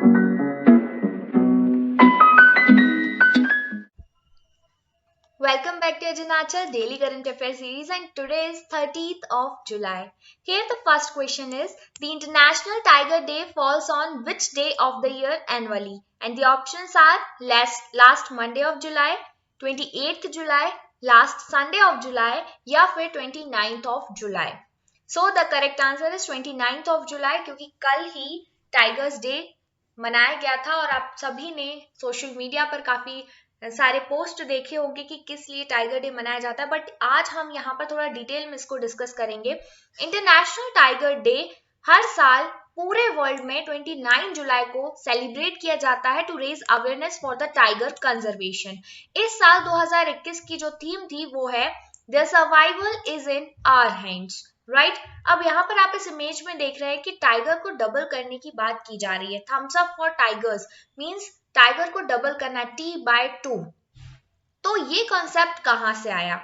Welcome back to Ajinachal Daily Current Affairs series, and today is 30th of July. Here the first question is, the International Tiger Day falls on which day of the year annually? And the options are last Monday of July, 28th July, last Sunday of July या फिर 29th of July. So the correct answer is 29th of July क्योंकि कल ही tigers day मनाया गया था और आप सभी ने सोशल मीडिया पर काफी सारे पोस्ट देखे होंगे कि किस लिए टाइगर डे मनाया जाता है, बट आज हम यहाँ पर थोड़ा डिटेल में इसको डिस्कस करेंगे। इंटरनेशनल टाइगर डे हर साल पूरे वर्ल्ड में 29 जुलाई को सेलिब्रेट किया जाता है to raise awareness for the tiger conservation. इस साल 2021 की जो थीम थी वो है the survival is in our hands, right. अब यहाँ पर आप इस इमेज में देख रहे हैं कि टाइगर को डबल करने की बात की जा रही है। Thumbs up for tigers means tiger को डबल करना T/2। तो ये कॉन्सेप्ट कहां से आया?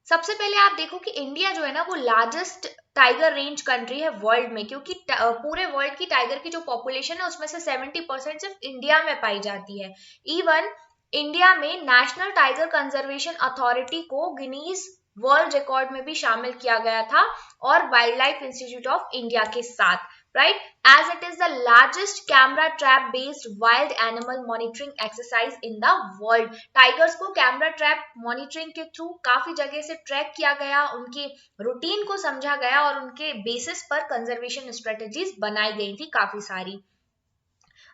सबसे पहले आप देखो कि इंडिया जो है ना वो लार्जेस्ट टाइगर रेंज कंट्री है वर्ल्ड में, क्योंकि पूरे वर्ल्ड की टाइगर की जो पॉपुलेशन है उसमें से 70% सिर्फ इंडिया में पाई जाती है। इवन इंडिया में नेशनल टाइगर कंजर्वेशन अथॉरिटी को गिनीज वर्ल्ड रिकॉर्ड में भी शामिल किया गया था और wild life institute of India के साथ, right, as it is the largest camera trap based wild animal monitoring exercise in the world। Tigers को कैमरा ट्रैप मॉनिटरिंग के थ्रू काफी जगह से ट्रैक किया गया, उनके रूटीन को समझा गया और उनके बेसिस पर कंजर्वेशन स्ट्रेटेजीज बनाई गई थी काफी सारी।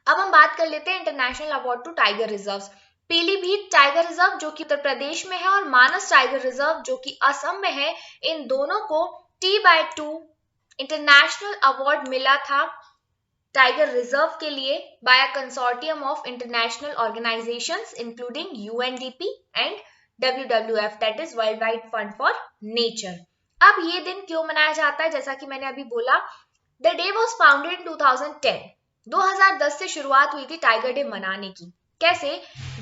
अब हम बात कर लेते हैं international award to tiger reserves. Pilibhit tiger reserve जो कि उत्तर प्रदेश में है और मानस टाइगर रिजर्व जो कि असम में है, इन दोनों को T/2 इंटरनेशनल अवार्ड मिला था टाइगर रिजर्व के लिए by a consortium of international organisations including UNDP and WWF, that is world wide fund for nature. अब ये दिन क्यों मनाया जाता है? जैसा कि मैंने अभी बोला, the day was founded in 2010। 2010 से शुरुआत हुई थी टाइगर डे मनाने की। कैसे?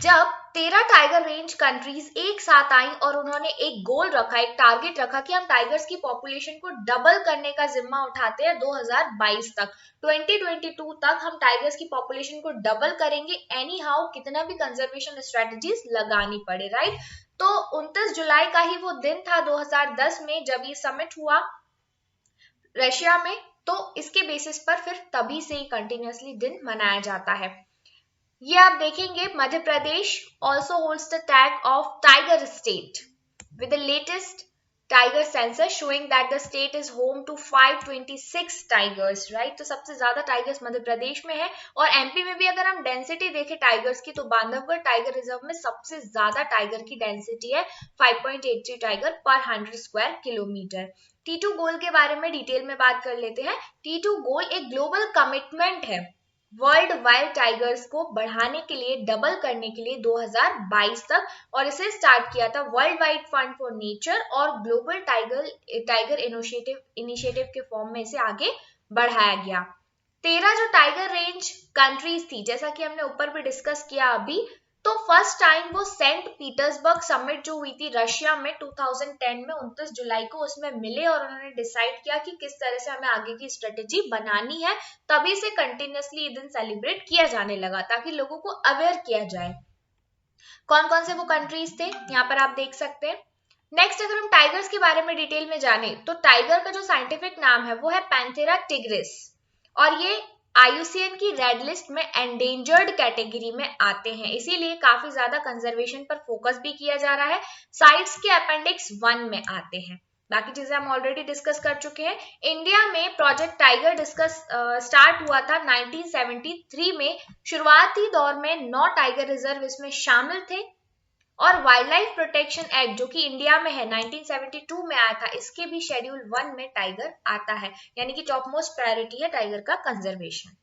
जब 13 टाइगर रेंज कंट्रीज एक साथ आई और उन्होंने एक गोल रखा, एक टारगेट रखा कि हम टाइगर्स की पॉपुलेशन को डबल करने का जिम्मा उठाते हैं 2022 तक। 2022 तक हम टाइगर्स की पॉपुलेशन को डबल करेंगे, एनी हाउ कितना भी कंजर्वेशन स्ट्रेटजीज लगानी पड़े, राइट। तो 29 जुलाई का ही वो दिन था 2010 में जब ये समिट हुआ रशिया में, तो इसके बेसिस पर फिर तभी से ही कंटिन्यूअसली दिन मनाया जाता है। ये आप देखेंगे Madhya Pradesh also holds the tag of tiger state with the latest tiger census showing that the state is home to 526 tigers, right. तो सबसे ज्यादा टाइगर्स मध्य प्रदेश में है और एमपी में भी अगर हम डेंसिटी देखें टाइगर्स की तो बांधवगढ़ टाइगर रिजर्व में सबसे ज्यादा टाइगर की डेंसिटी है 5.83 टाइगर पर 100 स्क्वायर किलोमीटर। T2 गोल के बारे में डिटेल में बात कर लेते हैं। T2 गोल एक ग्लोबल कमिटमेंट है वर्ल्ड वाइड टाइगर्स को बढ़ाने के लिए, डबल करने के लिए 2022 तक, और इसे स्टार्ट किया था world wide fund for nature और ग्लोबल टाइगर इनिशिएटिव के फॉर्म में इसे आगे बढ़ाया गया। 13 जो टाइगर रेंज कंट्रीज थी, जैसा कि हमने ऊपर भी डिस्कस किया अभी, तो फर्स्ट टाइम वो सेंट पीटर्सबर्ग समिट जो हुई थी रशिया में 2010 में 29 जुलाई को, उसमें मिले और उन्होंने डिसाइड किया कि किस तरह से हमें आगे की स्ट्रेटेजी बनानी है। तभी से कंटिन्यूअसली ये दिन सेलिब्रेट किया जाने लगा ताकि लोगों को अवेयर किया जाए। कौन कौन से वो कंट्रीज थे यहाँ पर आप देख सकते हैं। नेक्स्ट, अगर हम टाइगर्स के बारे में डिटेल में जाने तो टाइगर का जो साइंटिफिक नाम है वो है पैंथेरा टिग्रिस और ये IUCN की रेड लिस्ट में एंडेंजर्ड कैटेगरी में आते हैं, इसीलिए काफी ज्यादा कंजर्वेशन पर फोकस भी किया जा रहा है। साइट्स के अपेंडिक्स 1 में आते हैं। बाकी चीजें हम ऑलरेडी डिस्कस कर चुके हैं। इंडिया में प्रोजेक्ट टाइगर स्टार्ट हुआ था 1973 में। शुरुआती दौर में 9 टाइगर रिजर्व इसमें शामिल थे और वाइल्ड लाइफ प्रोटेक्शन एक्ट जो कि इंडिया में है 1972 में आया था, इसके भी शेड्यूल 1 में टाइगर आता है, यानी कि टॉप मोस्ट प्रायोरिटी है टाइगर का कंजर्वेशन।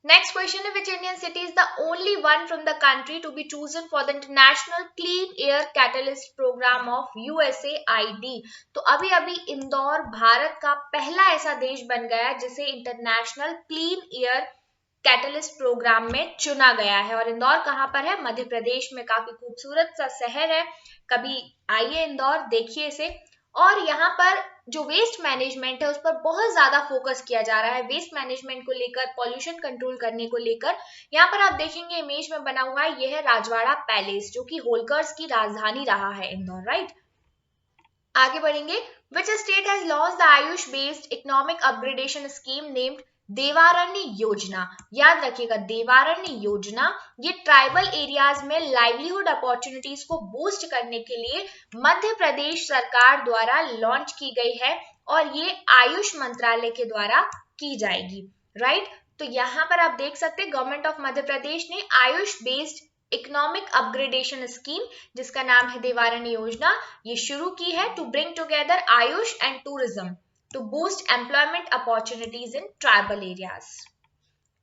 नेक्स्ट क्वेश्चन है, which Indian city is the only one from the country to be chosen for the international clean air catalyst programme of USAID। तो अभी अभी इंदौर भारत का पहला ऐसा देश बन गया जिसे international clean air catalyst programme में चुना गया है। और इंदौर कहाँ पर है? मध्य प्रदेश में। काफी खूबसूरत सा शहर है, कभी आइए इंदौर देखिए इसे। और यहाँ पर जो वेस्ट मैनेजमेंट है उस पर बहुत ज्यादा फोकस किया जा रहा है, वेस्ट मैनेजमेंट को लेकर, पॉल्यूशन कंट्रोल करने को लेकर। यहाँ पर आप देखेंगे इमेज में बना हुआ है, ये है राजवाड़ा पैलेस जो कि होलकर्स की राजधानी रहा है इंदौर, राइट। आगे बढ़ेंगे। Which state has launch the Ayush based economic upgradation scheme named Devaranya योजना। याद रखिएगा देवारण्य योजना, ये ट्राइबल एरियाज में लाइवलीहुड अपॉर्चुनिटीज को बूस्ट करने के लिए मध्य प्रदेश सरकार द्वारा लॉन्च की गई है और ये आयुष मंत्रालय के द्वारा की जाएगी, राइट। तो यहाँ पर आप देख सकते हैं गवर्नमेंट ऑफ मध्य प्रदेश ने Ayush based economic upgradation scheme, जिसका नाम है देवारण्य योजना, ये शुरू की है to bring together Ayush and tourism to boost employment opportunities in tribal areas.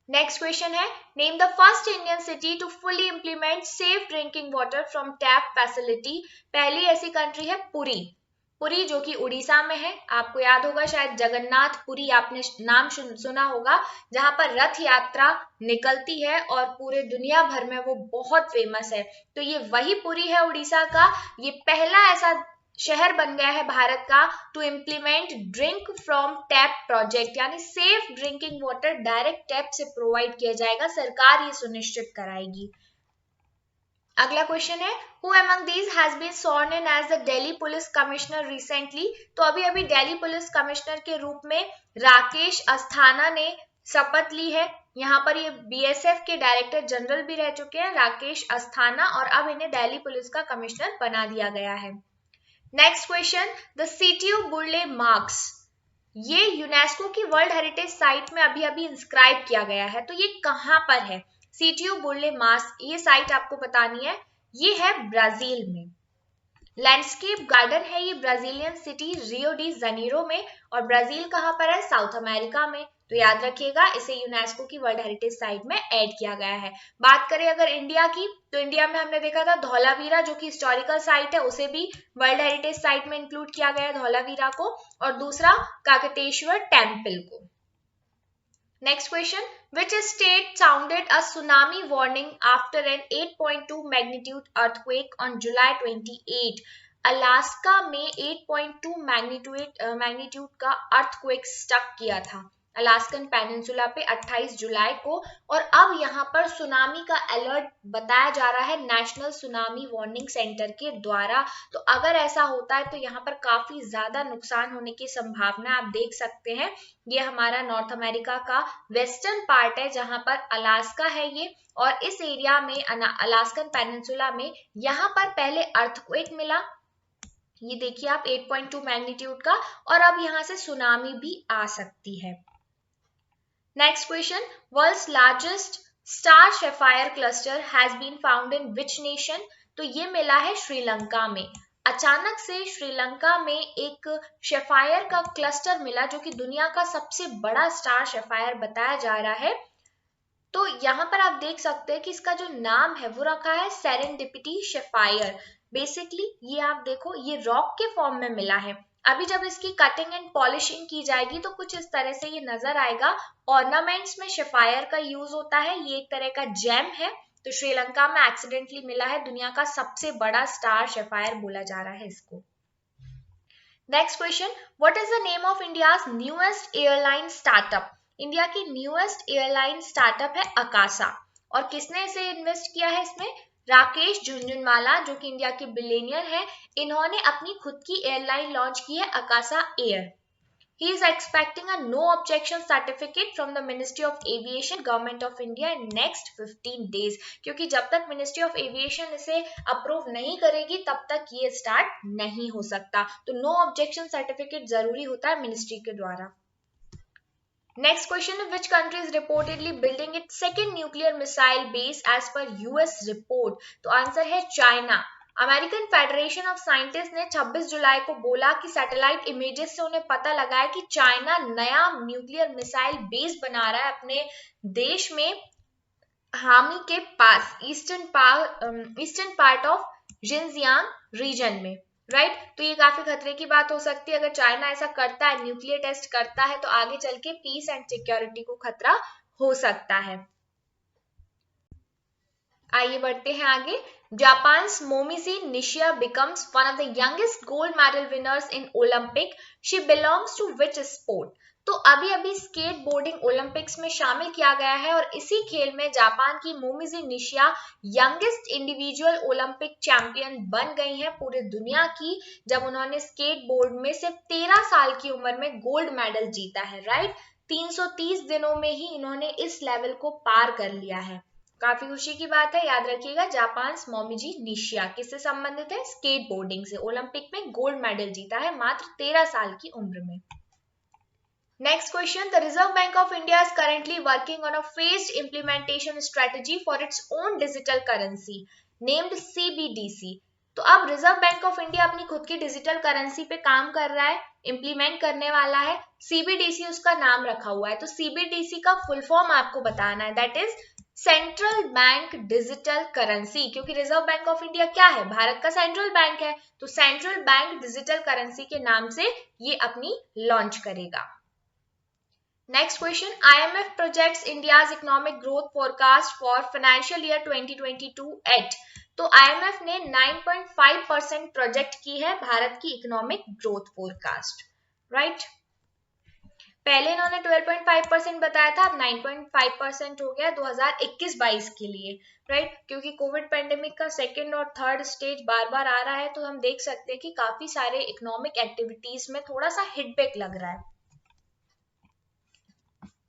Next question है, name the first Indian city to fully implement safe drinking water from tap facility. पहली ऐसी कंट्री है पुरी, पुरी जो कि उड़ीसा में है। आपको याद होगा शायद जगन्नाथ पुरी, आपने नाम सुना होगा, जहां पर रथ यात्रा निकलती है और पूरे दुनिया भर में वो बहुत फेमस है। तो ये वही पुरी है उड़ीसा का। ये पहला ऐसा शहर बन गया है भारत का to implement drink from tap project, यानी safe drinking water direct tap से प्रोवाइड किया जाएगा, सरकार ये सुनिश्चित कराएगी। अगला क्वेश्चन है, who among these has been sworn in as the Delhi police commissioner recently. तो अभी अभी दिल्ली पुलिस कमिश्नर के रूप में राकेश अस्थाना ने शपथ ली है। यहाँ पर ये बीएसएफ के डायरेक्टर जनरल भी रह चुके हैं राकेश अस्थाना, और अब इन्हें दिल्ली पुलिस का कमिश्नर बना दिया गया है। Next question, the city of Burle Marx, ये यूनेस्को की वर्ल्ड हेरिटेज साइट में अभी अभी इंस्क्राइब किया गया है। तो ये कहाँ पर है? सिटी ऑफ बुर्ले मार्क्स, ये साइट आपको बतानी है, ये है ब्राजील में। लैंडस्केप गार्डन है ये Brazilian city Rio de Janeiro में, और ब्राजील कहाँ पर है? साउथ अमेरिका में। तो याद रखिएगा इसे यूनेस्को की वर्ल्ड हेरिटेज साइट में ऐड किया गया है। बात करें अगर इंडिया की, तो इंडिया में हमने देखा था धौलावीरा जो कि हिस्टोरिकल साइट है, उसे भी वर्ल्ड हेरिटेज साइट में इंक्लूड किया गया है धौलावीरा को, और दूसरा काकटेश्वर टेम्पल को। Next question, which state sounded a tsunami warning after an 8.2 magnitude earthquake on July 28? Alaska में 8.2 मैग्नीट्यूड का अर्थक्वेक स्टक किया था अलास्कन पेनिनसुला पे 28 जुलाई को, और अब यहाँ पर सुनामी का अलर्ट बताया जा रहा है नेशनल सुनामी वार्निंग सेंटर के द्वारा। तो अगर ऐसा होता है तो यहाँ पर काफी ज्यादा नुकसान होने की संभावना आप देख सकते हैं। ये हमारा नॉर्थ अमेरिका का वेस्टर्न पार्ट है जहां पर अलास्का है ये, और इस एरिया में अलास्कन पेनिनसुला में यहाँ पर पहले अर्थक्वेक मिला, ये देखिए आप 8.2 मैग्नीट्यूड का, और अब यहाँ से सुनामी भी आ सकती है। Next question, world's largest star sapphire cluster has been found in which nation? तो ये मिला है श्रीलंका में। अचानक से श्रीलंका में एक शेफायर का क्लस्टर मिला जो कि दुनिया का सबसे बड़ा स्टार शेफायर बताया जा रहा है। तो यहाँ पर आप देख सकते हैं कि इसका जो नाम है वो रखा है सेरेंडिपिटी शेफायर। बेसिकली ये आप देखो, ये रॉक के फॉर्म में मिला है। अभी जब इसकी कटिंग एंड पॉलिशिंग की जाएगी तो कुछ इस तरह से ये नजर आएगा। ऑर्नामेंट्स में शेफायर का यूज होता है, ये एक तरह का जेम है। तो श्रीलंका में एक्सीडेंटली मिला है, दुनिया का सबसे बड़ा स्टार शेफायर बोला जा रहा है इसको। Next question, what is the name of India's newest airline startup? India की न्यूएस्ट एयरलाइन स्टार्टअप है अकासा, और किसने इसे इन्वेस्ट किया है इसमें? राकेश झुनझुनवाला जो कि इंडिया के बिलियनियर है, इन्होंने अपनी खुद की एयरलाइन लॉन्च की है Akasa air. He is expecting a no objection certificate from the Ministry of Aviation, Government of India in next 15 days, क्योंकि जब तक Ministry of Aviation इसे अप्रूव नहीं करेगी तब तक ये स्टार्ट नहीं हो सकता। तो नो ऑब्जेक्शन सर्टिफिकेट जरूरी होता है मिनिस्ट्री के द्वारा। Next question, which country is reportedly building its second nuclear missile base as per US report? तो आंसर है China. American federation of scientist ने 26 जुलाई को बोला कि सैटेलाइट इमेजेस से उन्हें पता लगा है कि चाइना नया न्यूक्लियर मिसाइल बेस बना रहा है अपने देश में, हामी के पास, eastern part of Xinjiang region में, राइट। तो ये काफी खतरे की बात हो सकती है अगर चाइना ऐसा करता है, न्यूक्लियर टेस्ट करता है, तो आगे चल के पीस एंड सिक्योरिटी को खतरा हो सकता है। आइए बढ़ते हैं आगे। Japan's Momiji Nishiya becomes one of the youngest gold medal winners in Olympic. She belongs to which sport? तो अभी अभी स्केट बोर्डिंग ओलंपिक्स में शामिल किया गया है और इसी खेल में जापान की मोमिजी निशिया यंगेस्ट इंडिविजुअल ओलंपिक चैंपियन बन गई हैं पूरे दुनिया की, जब उन्होंने स्केट बोर्ड में सिर्फ 13 साल की उम्र में गोल्ड मेडल जीता है। राइट, 330 दिनों में ही इन्होंने इस लेवल को पार कर लिया है। काफी खुशी की बात है, याद रखिएगा। जापान मोमिजी निशिया किससे संबंधित है? स्केट बोर्डिंग से। ओलंपिक में गोल्ड मेडल जीता है मात्र 13 साल की उम्र में। Next question, the Reserve Bank of India is currently working on a phased implementation strategy for its own digital currency named CBDC. तो अब रिजर्व बैंक ऑफ इंडिया अपनी खुद की डिजिटल करेंसी पे काम कर रहा है, इंप्लीमेंट करने वाला है। सीबीडीसी उसका नाम रखा हुआ है। तो सीबीडीसी का फुल फॉर्म आपको बताना है, that is central bank digital currency, क्योंकि रिजर्व बैंक ऑफ इंडिया क्या है? भारत का सेंट्रल बैंक है। तो सेंट्रल बैंक डिजिटल करेंसी के नाम से ये अपनी लॉन्च करेगा। Next question, IMF projects India's economic growth forecast for financial year 2022 एट। तो IMF ने 9.5% प्रोजेक्ट की है भारत की इकोनॉमिक ग्रोथ फोरकास्ट। राइट, पहले इन्होंने 12.5% बताया था, अब 9.5% हो गया 2021-22 के लिए। राइट, क्योंकि कोविड पेंडेमिक का सेकेंड और थर्ड स्टेज बार बार आ रहा है, तो हम देख सकते हैं कि काफी सारे इकोनॉमिक एक्टिविटीज में थोड़ा सा हिटबैक लग रहा है।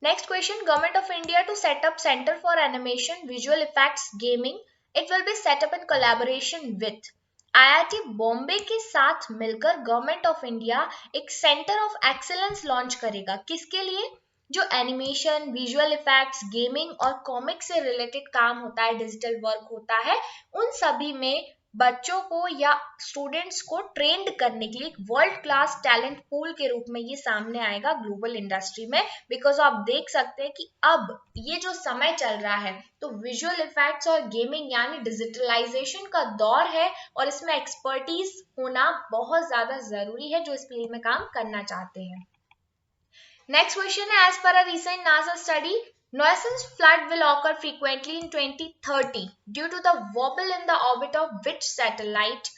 Next question, Government of India to set up Center for Animation, Visual Effects, Gaming. It will be set up in collaboration with IIT Bombay के साथ मिलकर गवर्नमेंट ऑफ इंडिया एक सेंटर ऑफ एक्सीलेंस लॉन्च करेगा। किसके लिए? जो एनिमेशन, विजुअल इफेक्ट्स, गेमिंग और comic से रिलेटेड काम होता है, डिजिटल वर्क होता है, उन सभी में बच्चों को या स्टूडेंट्स को ट्रेंड करने के लिए एक वर्ल्ड क्लास टैलेंट पूल के रूप में ये सामने आएगा ग्लोबल इंडस्ट्री में। बिकॉज आप देख सकते हैं कि अब ये जो समय चल रहा है, तो विजुअल इफेक्ट्स और गेमिंग यानी डिजिटलाइजेशन का दौर है और इसमें एक्सपर्टीज होना बहुत ज्यादा जरूरी है जो इस फील्ड में काम करना चाहते हैं। नेक्स्ट क्वेश्चन है, as per a recent NASA study, Noisance flood will occur frequently in 2030 due to the wobble in the orbit of which satellite?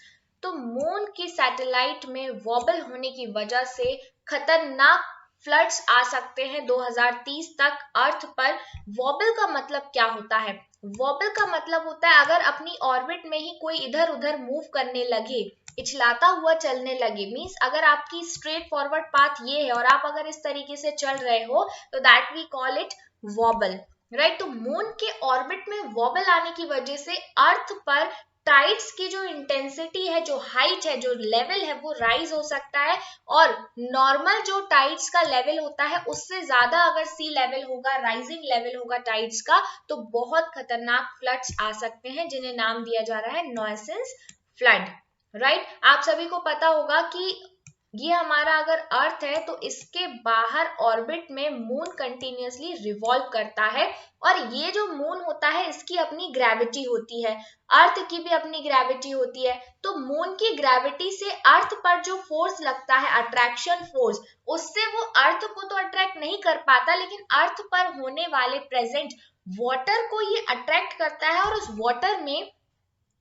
तो मून की सैटेलाइट में वॉबल होने की वजह से खतरनाक फ्लड्स आ सकते हैं 2030 तक अर्थ पर। वॉबल का मतलब क्या होता है? वॉबल का मतलब होता है अगर अपनी ऑर्बिट में ही कोई इधर उधर मूव करने लगे, इछलाता हुआ चलने लगे, मीन्स अगर आपकी स्ट्रेट फॉरवर्ड पाथ ये है और आप अगर इस तरीके से चल रहे हो, तो that we call it wobble. Right, तो मून के ऑर्बिट में वॉबल आने की वजह से अर्थ पर टाइड्स की जो इंटेंसिटी है, जो हाइट है, जो लेवल है, वो राइज हो सकता है और नॉर्मल जो टाइड्स का लेवल होता है उससे ज्यादा अगर सी लेवल होगा, राइजिंग लेवल होगा टाइड्स का, तो बहुत खतरनाक फ्लड्स आ सकते हैं जिन्हें नाम दिया जा रहा है नॉइसेंस फ्लड। राइट, आप सभी को पता होगा कि ये हमारा अगर अर्थ है तो इसके बाहर ऑर्बिट में मून कंटिन्यूअसली रिवॉल्व करता है और ये जो मून होता है इसकी अपनी ग्रेविटी होती है, अर्थ की भी अपनी ग्रेविटी होती है। तो मून की ग्रेविटी से अर्थ पर जो फोर्स लगता है, अट्रैक्शन फोर्स, उससे वो अर्थ को तो अट्रैक्ट नहीं कर पाता, लेकिन अर्थ पर होने वाले प्रेजेंट वाटर को ये अट्रैक्ट करता है और उस वाटर में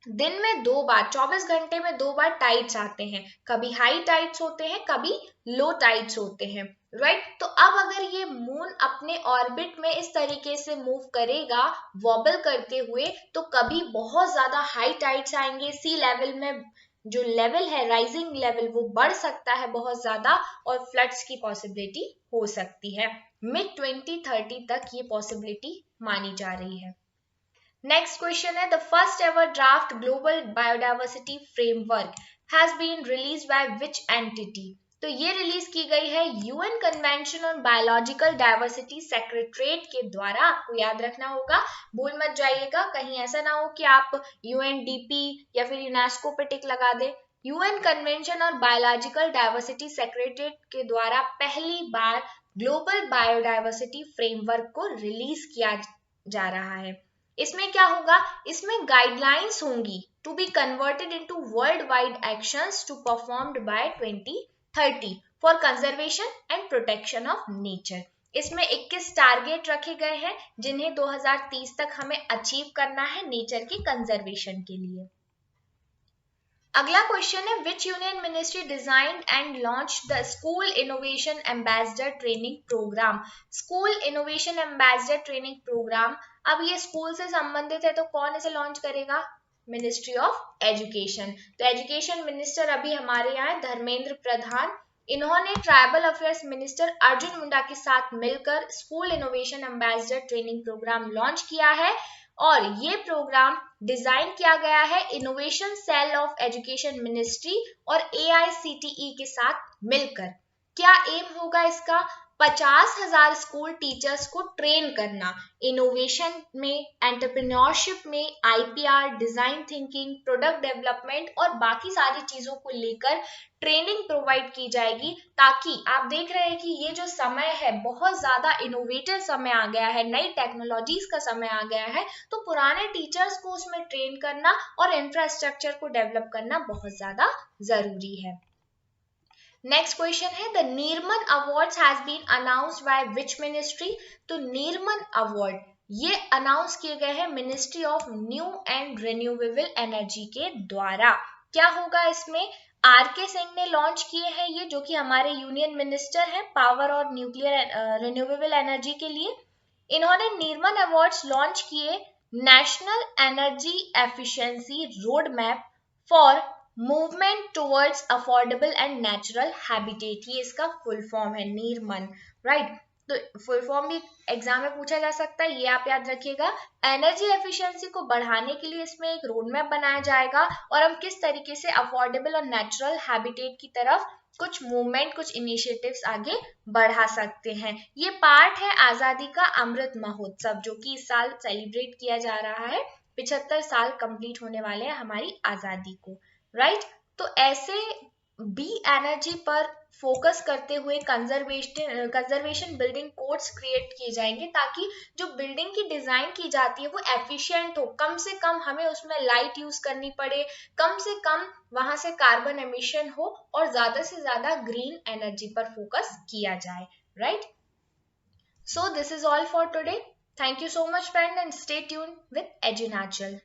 दिन में 2 बार, 24 घंटे में 2 बार टाइड्स आते हैं। कभी हाई टाइड्स होते हैं, कभी लो टाइड्स होते हैं। राइट, तो अब अगर ये मून अपने ऑर्बिट में इस तरीके से मूव करेगा वॉबल करते हुए, तो कभी बहुत ज्यादा हाई टाइड्स आएंगे, सी लेवल में जो लेवल है, राइजिंग लेवल, वो बढ़ सकता है बहुत ज्यादा और फ्लड्स की पॉसिबिलिटी हो सकती है। मिड 2030 तक ये पॉसिबिलिटी मानी जा रही है। नेक्स्ट क्वेश्चन है, the first ever draft global biodiversity framework has been released by which entity? तो ये रिलीज की गई है UN convention on biological diversity secretariat के द्वारा। आपको याद रखना होगा, भूल मत जाइएगा, कहीं ऐसा ना हो कि आप यूएनडीपी या फिर यूनेस्को पे टिक लगा दे। यूएन कन्वेंशन और बायोलॉजिकल डाइवर्सिटी सेक्रेटरीट के द्वारा पहली बार ग्लोबल बायोडाइवर्सिटी फ्रेमवर्क को रिलीज किया जा रहा है। इसमें क्या होगा? इसमें गाइडलाइंस होंगी to be converted into world wide actions to performed by 2030 for conservation and protection of nature. इसमें 21 टारगेट रखे गए हैं जिन्हें 2030 तक हमें अचीव करना है नेचर की कंजर्वेशन के लिए। अगला क्वेश्चन है which union ministry designed and launch the school innovation ambassador training programme. School innovation ambassador training programme, अब ये स्कूल से संबंधित है तो कौन इसे लॉन्च करेगा? Ministry of education. तो एजुकेशन मिनिस्टर अभी हमारे यहाँ है धर्मेंद्र प्रधान। इन्होंने tribal affairs minister Arjun Munda के साथ मिलकर school innovation ambassador training programme launch किया है और ये प्रोग्राम डिजाइन किया गया है innovation cell of education ministry और AICTE के साथ मिलकर। क्या एम होगा इसका? 50,000 स्कूल टीचर्स को ट्रेन करना इनोवेशन में, एंटरप्रेन्योरशिप में, IPR, design thinking, product development और बाकी सारी चीजों को लेकर ट्रेनिंग प्रोवाइड की जाएगी, ताकि आप देख रहे हैं कि ये जो समय है बहुत ज्यादा इनोवेटिव समय आ गया है, नई टेक्नोलॉजीज का समय आ गया है, तो पुराने टीचर्स को उसमें ट्रेन करना और इंफ्रास्ट्रक्चर को डेवलप करना बहुत ज्यादा जरूरी है। नेक्स्ट क्वेश्चन है the Nirman awards has been announced by which ministry. तो नीरमन अवार्ड ये अनाउंस किए गए हैं ministry of new and renewable energy के द्वारा। क्या होगा इसमें? RK सिंह ने लॉन्च किए हैं ये, जो कि हमारे यूनियन मिनिस्टर हैं पावर और न्यूक्लियर रिन्यूएबल एनर्जी के लिए। इन्होंने नीरमन अवार्ड्स लॉन्च किए national energy efficiency road map for movement towards affordable and natural habitat, ये इसका फुल फॉर्म है नीरमन, राइट। तो फुल फॉर्म भी एग्जाम में पूछा जा सकता है, ये आप याद रखिएगा। एनर्जी एफिशिएंसी को बढ़ाने के लिए इसमें एक रोड मैप बनाया जाएगा और हम किस तरीके से अफोर्डेबल और नेचुरल हैबिटेट की तरफ कुछ मूवमेंट, कुछ इनिशिएटिव्स आगे बढ़ा सकते हैं। ये पार्ट है आजादी का अमृत महोत्सव जो कि इस साल सेलिब्रेट किया जा रहा है। 75 साल कंप्लीट होने वाले हैं हमारी आजादी को, राइट। तो ऐसे बी एनर्जी पर फोकस करते हुए कंजर्वेशन बिल्डिंग कोड्स क्रिएट किए जाएंगे, ताकि जो बिल्डिंग की डिजाइन की जाती है वो एफिशिएंट हो, कम से कम हमें उसमें लाइट यूज करनी पड़े, कम से कम वहां से कार्बन एमिशन हो और ज्यादा से ज्यादा ग्रीन एनर्जी पर फोकस किया जाए, right. So this is all for today. Thank you so much friend and stay tuned with एजुनाचल।